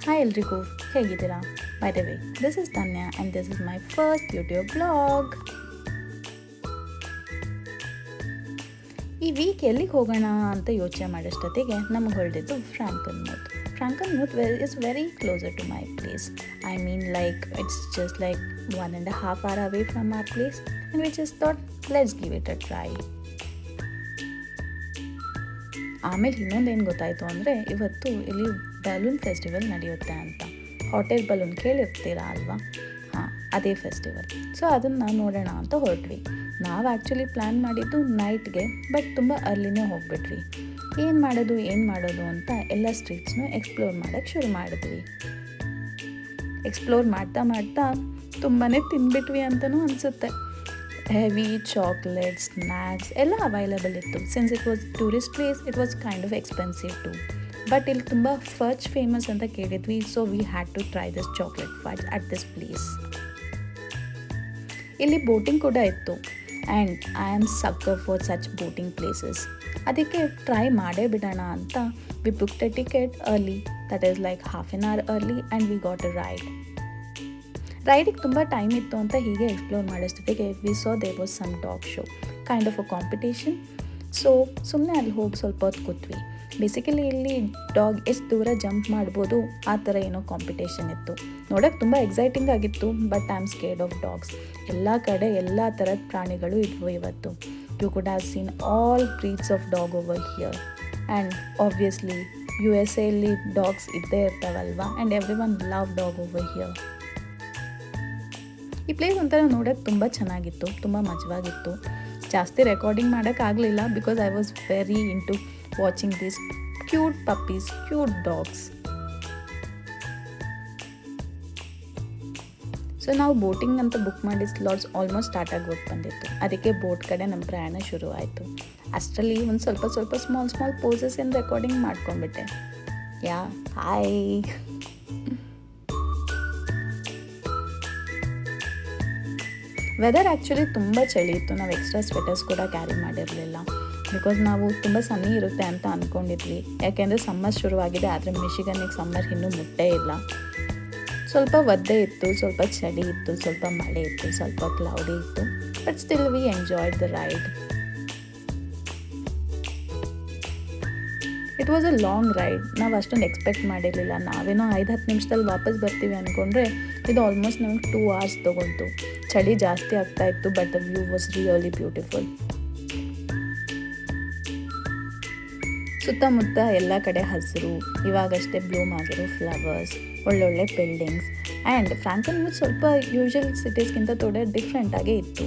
Hi ಎಲ್ರಿಗೂ, ಹೇಗಿದ್ದೀರಾ? By the way, this is Dhanya and this is my first YouTube blog. ಈ week ಎಲ್ಲಿಗೆ ಹೋಗೋಣ ಅಂತ ಯೋಚನೆ ಮಾಡೋಷ್ಟೊತ್ತಿಗೆ ನಮಗೆ ಹೊಳೆದಿದ್ದು Frankenmuth. Frankenmuth is very closer to my place. I mean it's just 1.5 hour away from our place, and we just thought, let's give it a try. ಆಮೇಲೆ ಇನ್ನೊಂದೇನು ಗೊತ್ತಾಯಿತು ಅಂದರೆ, ಇವತ್ತು ಇಲ್ಲಿ ಬಲೂನ್ ಫೆಸ್ಟಿವಲ್ ನಡೆಯುತ್ತೆ ಅಂತ. ಹಾಟ್ ಏರ್ ಬಲೂನ್ ಕೇಳಿರ್ತೀರಾ ಅಲ್ವಾ? ಹಾಂ, ಅದೇ ಫೆಸ್ಟಿವಲ್. ಸೊ ಅದನ್ನು ನೋಡೋಣ ಅಂತ ಹೊರಟ್ವಿ. ನಾವು ಆ್ಯಕ್ಚುಲಿ ಪ್ಲ್ಯಾನ್ ಮಾಡಿದ್ದು ನೈಟ್ಗೆ, ಬಟ್ ತುಂಬ ಅರ್ಲಿನೇ ಹೋಗ್ಬಿಟ್ವಿ. ಏನು ಮಾಡೋದು ಅಂತ ಎಲ್ಲ ಸ್ಟ್ರೀಟ್ಸ್ನೂ ಎಕ್ಸ್ಪ್ಲೋರ್ ಮಾಡೋಕ್ಕೆ ಶುರು ಮಾಡಿದ್ವಿ. ಎಕ್ಸ್ಪ್ಲೋರ್ ಮಾಡ್ತಾ ತುಂಬಾ ತಿಂದ್ಬಿಟ್ವಿ ಅಂತಲೂ ಅನಿಸುತ್ತೆ. ಹೆವಿ ಚಾಕ್ಲೇಟ್ಸ್, ಸ್ನ್ಯಾಕ್ಸ್ ಎಲ್ಲ ಅವೈಲಬಲ್ ಇತ್ತು. Since it was tourist place, it was kind of expensive too. But ಇಲ್ಲಿ ತುಂಬ ಫಡ್ಜ್ ಫೇಮಸ್ ಅಂತ ಕೇಳಿದ್ವಿ. So we had to try this chocolate fudge at this place. ಇಲ್ಲಿ ಬೋಟಿಂಗ್ ಕೂಡ ಇತ್ತು. And I am sucker for such boating places. ಅದಕ್ಕೆ try ಮಾಡೇ ಬಿಡೋಣ ಅಂತ we booked a ticket early, that is half an hour early, and we got A ride. ರೈಡಿಗೆ ತುಂಬ time ಇತ್ತು ಅಂತ ಹೀಗೆ ಎಕ್ಸ್ಪ್ಲೋರ್ ಮಾಡೋಷ್ಟೊತ್ತಿಗೆ we saw there was some dog show, kind of a competition. So ಸುಮ್ಮನೆ ಅಲ್ಲಿ ಹೋಗಿ ಸ್ವಲ್ಪ ಹೊತ್ತು ಕೂತ್ವಿ. ಬೇಸಿಕಲಿ ಇಲ್ಲಿ ಡಾಗ್ ಎಷ್ಟು ದೂರ ಜಂಪ್ ಮಾಡ್ಬೋದು ಆ ಥರ ಏನೋ ಕಾಂಪಿಟೇಷನ್ ಇತ್ತು. ನೋಡೋಕ್ಕೆ ತುಂಬ ಎಕ್ಸೈಟಿಂಗ್ ಆಗಿತ್ತು, but I am scared of dogs. ಎಲ್ಲ ಕಡೆ ಎಲ್ಲ ಥರದ ಪ್ರಾಣಿಗಳು ಇದ್ವು ಇವತ್ತು. You could have seen all breeds of dog over here. And obviously USA ಅಲ್ಲಿ ಡಾಗ್ಸ್ ಇದ್ದೇ ಇರ್ತಾವಲ್ವಾ, and every one love dog over here. ಈ ಪ್ಲೇಸ್ ಒಂಥರ ನೋಡೋಕ್ಕೆ ತುಂಬ ಚೆನ್ನಾಗಿತ್ತು, ತುಂಬ ಮಜವಾಗಿತ್ತು. ಜಾಸ್ತಿ ರೆಕಾರ್ಡಿಂಗ್ ಮಾಡೋಕ್ಕಾಗಲಿಲ್ಲ because I was very into watching these cute puppies, cute dogs. So ನಾವು ಬೋಟಿಂಗ್ ಅಂತ ಬುಕ್ ಮಾಡಿ ಸ್ಲಾಟ್ಸ್ ಆಲ್ಮೋಸ್ಟ್ ಸ್ಟಾರ್ಟ್ ಆಗೋಗಿ ಬಂದಿತ್ತು. ಅದಕ್ಕೆ ಬೋಟ್ ಕಡೆ ನಮ್ಮ ಪ್ರಯಾಣ ಶುರು ಆಯಿತು. ಅಷ್ಟರಲ್ಲಿ ಒಂದು ಸ್ವಲ್ಪ ಸ್ಮಾಲ್ ಪೋಸಸ್ ಏನು ರೆಕಾರ್ಡಿಂಗ್ ಮಾಡ್ಕೊಂಡ್ಬಿಟ್ಟೆ. ಹಾಯ್. ವೆದರ್ ಆ್ಯಕ್ಚುಲಿ ತುಂಬ ಚಳಿ ಇತ್ತು. ನಾವು ಎಕ್ಸ್ಟ್ರಾ ಸ್ವೆಟರ್ಸ್ ಕೂಡ ಕ್ಯಾರಿ ಮಾಡಿರಲಿಲ್ಲ ಬಿಕಾಸ್ ನಾವು ತುಂಬ ಸನ್ನಿ ಇರುತ್ತೆ ಅಂತ ಅಂದ್ಕೊಂಡಿದ್ವಿ. ಯಾಕೆಂದರೆ ಸಮ್ಮರ್ ಶುರುವಾಗಿದೆ, ಆದರೆ ಮಿಶಿಗನ್ನಿಗೆ ಸಮ್ಮರ್ ಇನ್ನೂ ಮುಟ್ಟೇ ಇಲ್ಲ. ಸ್ವಲ್ಪ ಒದ್ದೆ ಇತ್ತು, ಸ್ವಲ್ಪ ಚಳಿ ಇತ್ತು, ಸ್ವಲ್ಪ ಮಳೆ ಇತ್ತು, ಸ್ವಲ್ಪ ಕ್ಲೌಡಿ ಇತ್ತು, but still we enjoyed the ride. It was a long ride. ನಾವು ಅಷ್ಟೊಂದು ಎಕ್ಸ್ಪೆಕ್ಟ್ ಮಾಡಿರಲಿಲ್ಲ. ನಾವೇನೋ 5-10 ನಿಮಿಷದಲ್ಲಿ ವಾಪಸ್ ಬರ್ತೀವಿ ಅಂದ್ಕೊಂಡ್ರೆ ಇದು ಆಲ್ಮೋಸ್ಟ್ ನಮಗೆ 2 hours ತೊಗೊಂತು. ಚಳಿ ಜಾಸ್ತಿ ಆಗ್ತಾ ಇತ್ತು, but the view was really beautiful. ಸುತ್ತಮುತ್ತ ಎಲ್ಲ ಕಡೆ ಹಸಿರು, ಇವಾಗಷ್ಟೇ ಬ್ಲೂಮ್ ಆಗಿರೋ ಫ್ಲವರ್ಸ್, ಒಳ್ಳೊಳ್ಳೆ ಬಿಲ್ಡಿಂಗ್ಸ್. ಆ್ಯಂಡ್ ಫ್ರಾಂಕನ್ಮೂತ್ ಸ್ವಲ್ಪ ಯೂಶುವಲ್ ಸಿಟೀಸ್ಗಿಂತ ಥೋಡೆ ಡಿಫ್ರೆಂಟ್ ಆಗೇ ಇತ್ತು.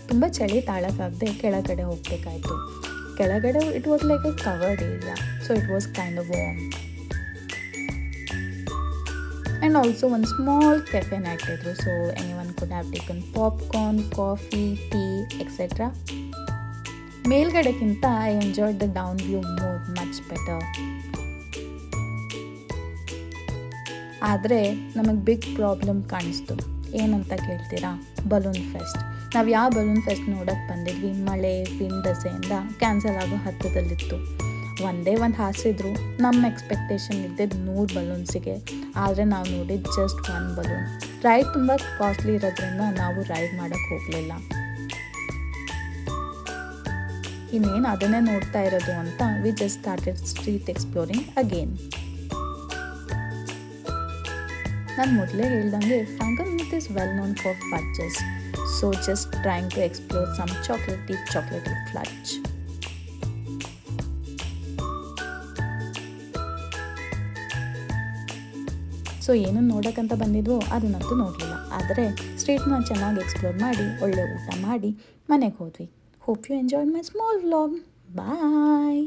ತುಂಬ ಚಳಿ ತಾಳಕ್ಕಾಗದೆ ಕೆಳಗಡೆ ಹೋಗಬೇಕಾಯ್ತು. ಕೆಳಗಡೆ it was like a covered area, so it was kind of warm. And also ಒಂದು ಸ್ಮಾಲ್ ಕೆಫೆನ ಇಟ್ಟಿದ್ರು. So any one could have taken popcorn, coffee, tea etcetera. ಮೇಲ್ಗಡೆಗಿಂತ I enjoyed the down view much better. ಆದರೆ ನಮಗೆ big problem ಕಾಣಿಸ್ತು. ಏನಂತ ಕೇಳ್ತೀರಾ? Balloon fest. ನಾವು ಯಾವ ಬಲೂನ್ ಫೆಸ್ಟ್ ನೋಡೋಕ್ಕೆ ಬಂದಿದ್ವಿ, ಮಳೆ ವಿಂಡ್ ದಸೆಯಿಂದ ಕ್ಯಾನ್ಸಲ್ ಆಗೋ ಹತ್ತದಲ್ಲಿತ್ತು. ಒಂದೇ ಒಂದು ಹಾರಿಸಿದ್ರು. ನಮ್ಮ ಎಕ್ಸ್ಪೆಕ್ಟೇಷನ್ ಇದ್ದಿದ್ದು 100 ಬಲೂನ್ಸಿಗೆ, ಆದರೆ ನಾವು ನೋಡಿದ್ದು ಜಸ್ಟ್ 1 ಬಲೂನ್. ರೈಡ್ ತುಂಬ ಕಾಸ್ಟ್ಲಿ ಇರೋದ್ರಿಂದ ನಾವು ರೈಡ್ ಮಾಡೋಕ್ಕೆ ಹೋಗಲಿಲ್ಲ. ಇನ್ನೇನು ಅದನ್ನೇ ನೋಡ್ತಾ ಇರೋದು ಅಂತ we just started street exploring again. ನಾನು ಮೊದಲೇ ಹೇಳ್ದಂಗೆ Frankenmuth is well known for fudges. So just trying to explore some chocolatey fudge. So ಏನನ್ನು ನೋಡೋಕ್ಕಂತ ಬಂದಿದ್ವೋ ಅದನ್ನಂತೂ ನೋಡಲಿಲ್ಲ, ಆದರೆ ಸ್ಟ್ರೀಟ್ನ ಚೆನ್ನಾಗಿ ಎಕ್ಸ್ಪ್ಲೋರ್ ಮಾಡಿ ಒಳ್ಳೆ ಊಟ ಮಾಡಿ ಮನೆಗೆ ಹೋದ್ವಿ. Hope you enjoyed my small vlog. Bye.